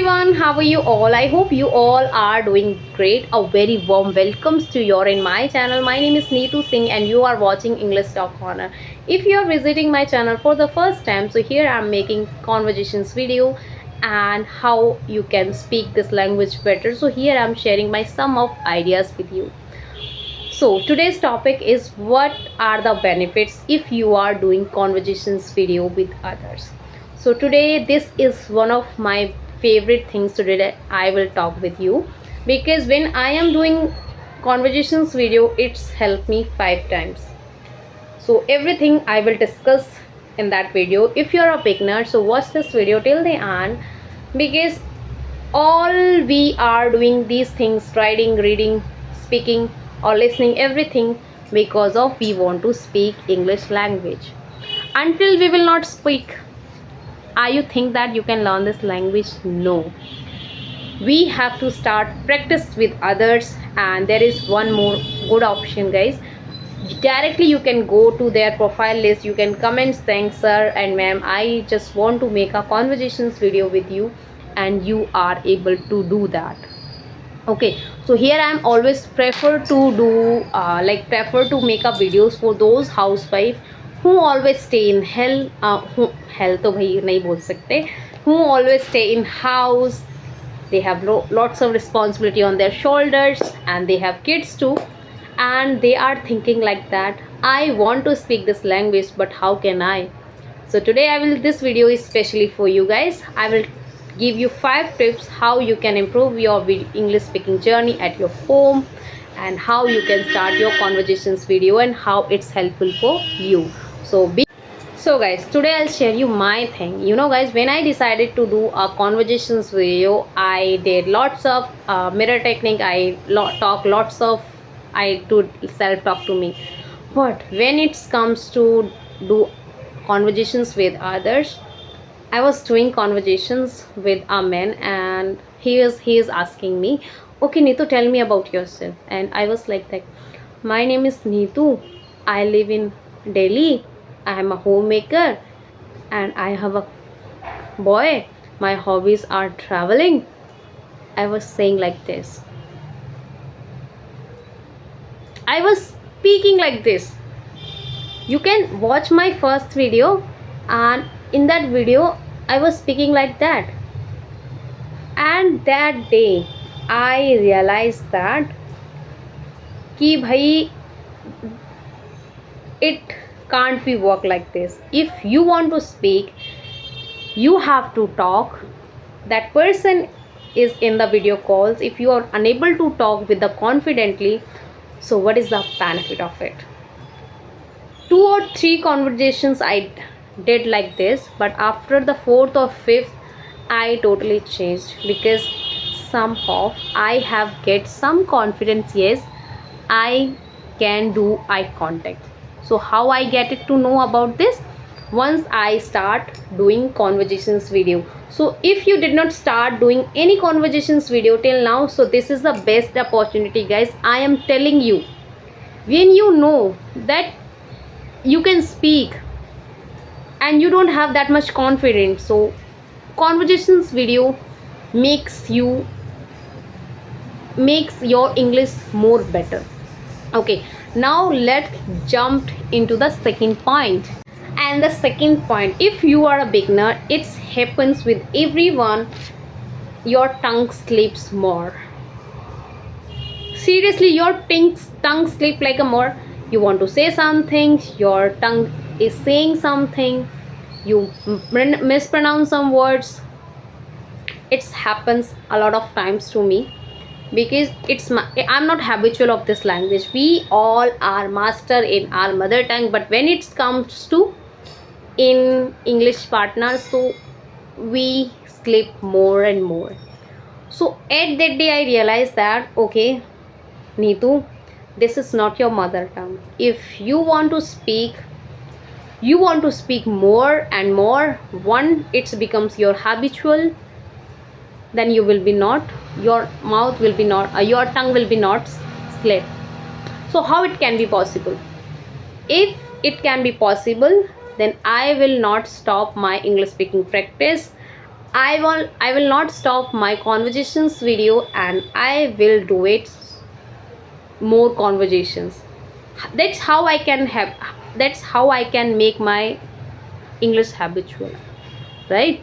everyone, how are you all? I hope you all are doing great. A very warm welcomes to your in my channel. My name is Neetu Singh and you are watching English Talk Corner. If you are visiting my channel for the first time, so here I am making conversations video and how you can speak this language better. So here I am sharing my some of ideas with you. So today's topic is what are the benefits if you are doing conversations video with others. So today this is one of my favorite things today that I will talk with you, because when I am doing conversations video it's helped me 5 times. So everything I will discuss in that video. If you're a beginner, so watch this video till the end, because all we are doing these things, writing, reading, speaking or listening, everything because of we want to speak English language. Until we will not speak, are you think that you can learn this language? No, we have to start practice with others. And there is one more good option, guys. Directly you can go to their profile list, you can comment saying, sir and ma'am, I just want to make a conversations video with you, and you are able to do that. Okay, so here I am always prefer to do prefer to make up videos for those housewife who always stay in who hell to bhai nahi bol sakte, who always stay in house. They have lots of responsibility on their shoulders and they have kids too, and they are thinking like that, I want to speak this language but how can I? So today this video is specially for you guys. I will give you 5 tips how you can improve your English speaking journey at your home, and how you can start your conversations video and how it's helpful for you. So guys, today I'll share you my thing. You know guys, when I decided to do a conversations video, I did lots of mirror technique. I talk lots of, I do self talk to me. But when it comes to do conversations with others, I was doing conversations with a man and he is asking me, okay Neetu, tell me about yourself. And I was like that, my name is Neetu, I live in Delhi, I am a homemaker and I have a boy. My hobbies are traveling. I was saying like this. I was speaking like this. You can watch my first video, and in that video I was speaking like that. And that day I realized that ki bhai, it can't be work like this. If you want to speak, you have to talk. That person is in the video calls. If you are unable to talk with the confidently, so what is the benefit of it? 2 or 3 conversations I did like this, but after the 4th or 5th I totally changed, because somehow I have get some confidence. Yes, I can do eye contact. So how I get it to know about this? Once I start doing conversations video. So if you did not start doing any conversations video till now, so this is the best opportunity, guys. I am telling you, when you know that you can speak and you don't have that much confidence, so conversations video makes your English more better. Okay, now let's jump into the second point. And the second point, if you are a beginner, it happens with everyone, your tongue slips more. Seriously, your tongue slip like a more. You want to say something, your tongue is saying something, you mispronounce some words. It happens a lot of times to me, because I'm not habitual of this language. We all are master in our mother tongue, but when it comes to in English partner, so we slip more and more. So at that day I realized that, okay Neetu, this is not your mother tongue. If you want to speak more and more, one it becomes your habitual, then you will be not, your mouth will be not, your tongue will be not slip. So how it can be possible? If it can be possible, then I will not stop my English speaking practice. I will not stop my conversations video, and I will do it more conversations. That's how I can have, that's how I can make my English habitual, right?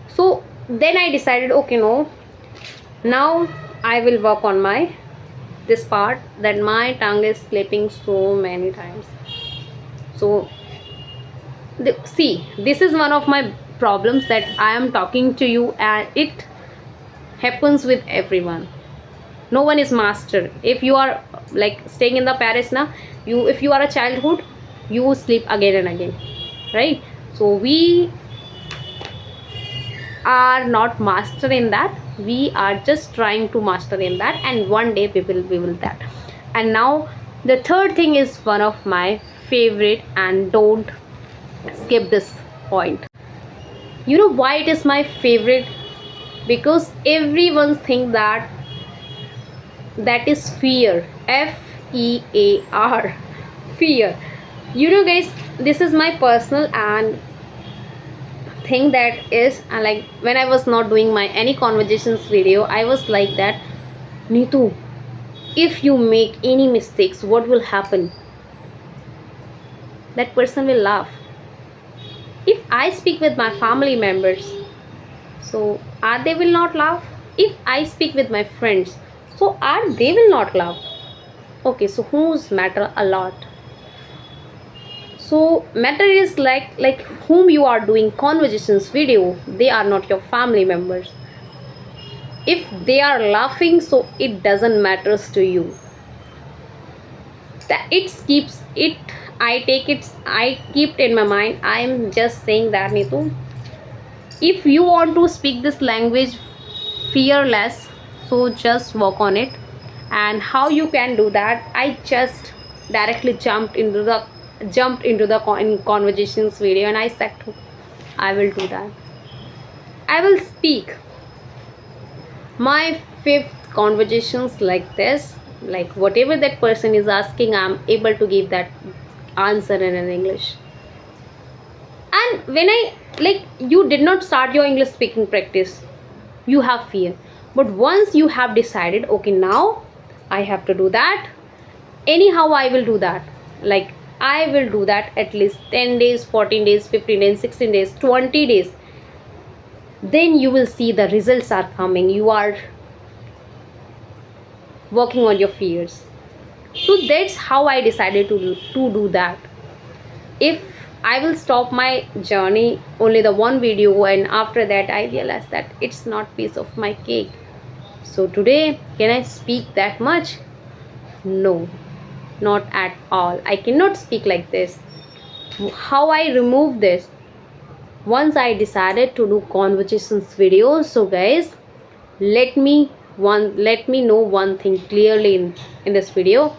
So then I decided, okay, no, now I will work on my this part, that my tongue is slipping so many times. So see, this is one of my problems, that I am talking to you and it happens with everyone. No one is master. If you are like staying in the Paris now, you, if you are a childhood, you sleep again and again, right? So we are not master in that, we are just trying to master in that, and one day we will that. And now the third thing is one of my favorite, and don't skip this point. You know why it is my favorite? Because everyone think that that is fear. Fear. Fear. You know guys, this is my personal and thing, that is like when I was not doing my any conversations video, I was like that, Neetu, if you make any mistakes, what will happen? That person will laugh. If I speak with my family members, so are they will not laugh? If I speak with my friends, so are they will not laugh? Okay, so who's matter a lot? So matter is like whom you are doing conversations video, they are not your family members. If they are laughing, so it doesn't matters to you. That it keeps it, I keep it in my mind. I am just saying that, Neetu, if you want to speak this language fearless, so just work on it. And how you can do that, I just directly jumped into the conversations video, and I said I will do that. I will speak my fifth conversations like this, like whatever that person is asking, I'm able to give that answer in an English. And when I, like, you did not start your English speaking practice, you have fear, but once you have decided, okay, now I have to do that, anyhow I will do that, like I will do that at least 10 days, 14 days, 15 days, 16 days, 20 days, then you will see the results are coming. You are working on your fears. So that's how I decided to do that. If I will stop my journey only the one video, and after that I realized that it's not piece of my cake. So today, can I speak that much? No, not at all. I cannot speak like this. How I remove this? Once I decided to do conversations videos. So guys, let me know one thing clearly in this video.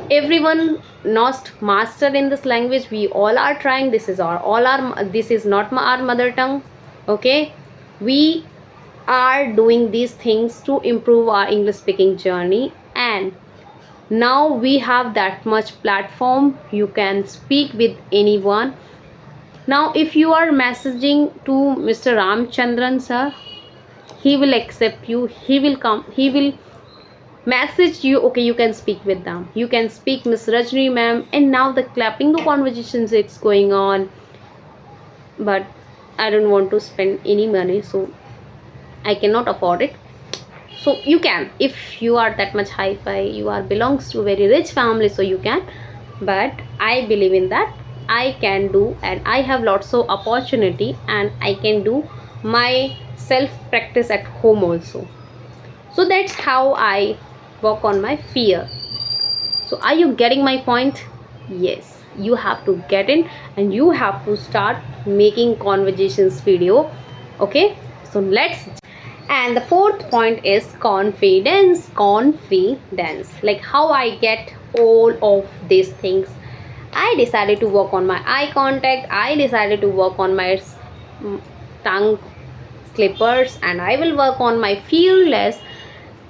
Everyone not mastered in this language. We all are trying. This is this is not our mother tongue. Okay, we are doing these things to improve our English speaking journey, and now we have that much platform. You can speak with anyone. Now if you are messaging to Mr. Ramchandran sir, he will accept you, he will come, he will message you, okay, you can speak with them, you can speak Miss Rajni ma'am. And now the clapping the conversations it's going on, but I don't want to spend any money, so I cannot afford it. So you can, if you are that much hi-fi, you are belongs to a very rich family, so you can. But I believe in that I can do, and I have lots of opportunity, and I can do my self practice at home also. So that's how I work on my fear. So are you getting my point? Yes, you have to get in, and you have to start making conversations video. Okay, so let's. And the fourth point is confidence. Like how I get all of these things. I decided to work on my eye contact, I decided to work on my tongue slippers, and I will work on my fearless.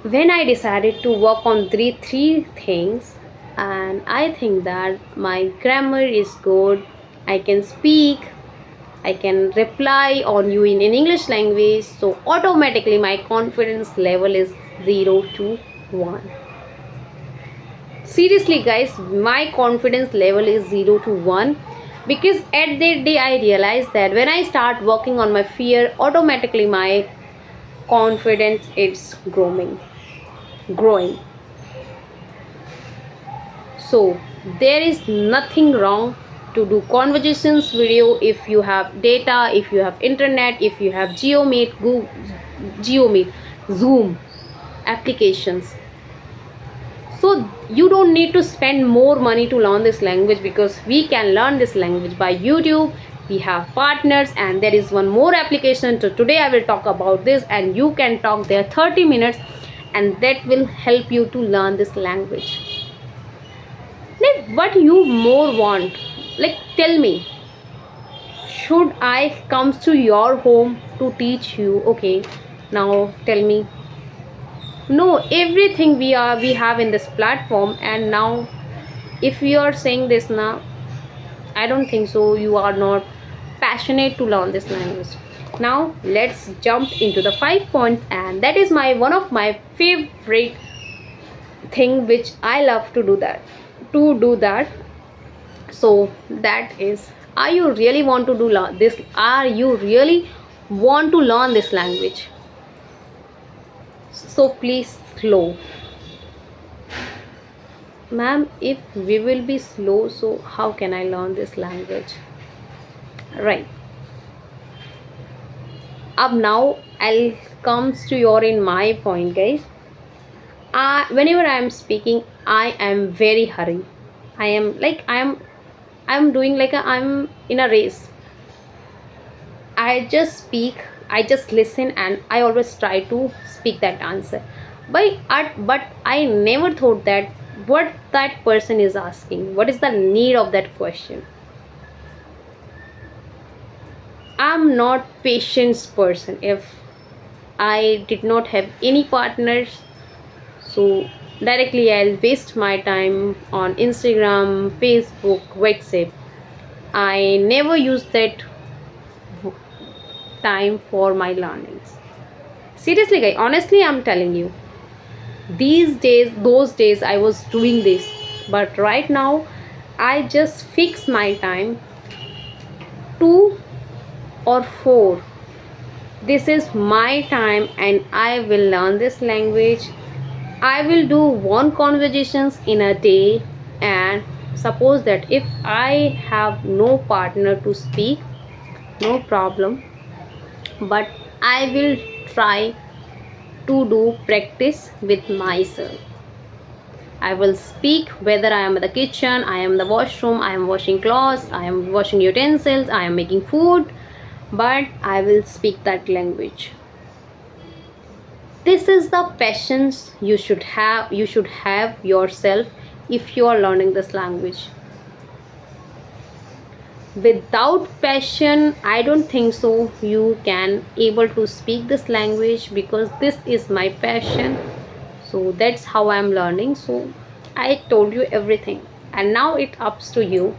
When I decided to work on three things, and I think that my grammar is good, I can speak, I can reply on you in English language. So automatically my confidence level is 0 to 1. Seriously guys, my confidence level is 0 to 1, because at that day I realized that when I start working on my fear, automatically my confidence is growing. So there is nothing wrong to do conversations video if you have data, if you have internet, if you have Geomeet, Zoom applications. So you don't need to spend more money to learn this language, because we can learn this language by YouTube. We have partners, and there is one more application. So today I will talk about this, and you can talk there 30 minutes, and that will help you to learn this language. Like, what you more want? Like, tell me, should I comes to your home to teach you? Okay, now tell me. No, everything we have in this platform. And now if you are saying this now, I don't think so you are not passionate to learn this language. Now let's jump into the 5 points, and that is my one of my favorite thing which I love to do that. So that is, are you really want to do this? Are you really want to learn this language? So please slow. Ma'am, if we will be slow, so how can I learn this language? Right. Up now, I'll comes to your in my point, guys. Whenever I am speaking, I am very hurry. I'm doing like I'm in a race. I just speak, I just listen, and I always try to speak that answer. But I never thought that what that person is asking, what is the need of that question. I'm not patience person. If I did not have any partners, so directly I'll waste my time on Instagram, Facebook, WhatsApp. I never use that time for my learnings. Seriously guys, honestly I'm telling you, these days, those days I was doing this, but right now I just fix my time 2 or 4. This is my time, and I will learn this language. I will do one conversations in a day. And suppose that if I have no partner to speak, no problem, but I will try to do practice with myself. I will speak whether I am in the kitchen, I am in the washroom, I am washing clothes, I am washing utensils, I am making food, but I will speak that language. This is the patience you should have yourself if you are learning this language. Without passion, I don't think so you can able to speak this language, because this is my passion. So that's how I'm learning. So I told you everything, and now it ups to you,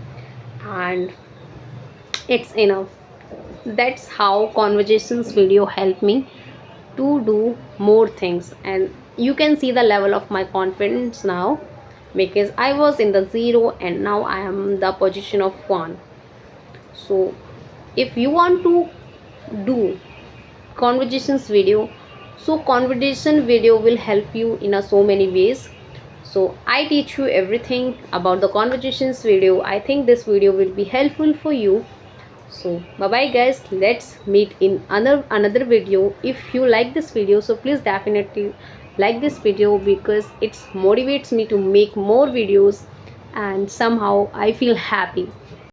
and it's enough. That's how conversations video help me to do more things. And you can see the level of my confidence now, because I was in the 0 and now I am the position of 1. So if you want to do conversations video, so conversation video will help you in a so many ways. So I teach you everything about the conversations video. I think this video will be helpful for you. So bye bye guys, let's meet in another video. If you like this video, so please definitely like this video, because it motivates me to make more videos, and somehow I feel happy.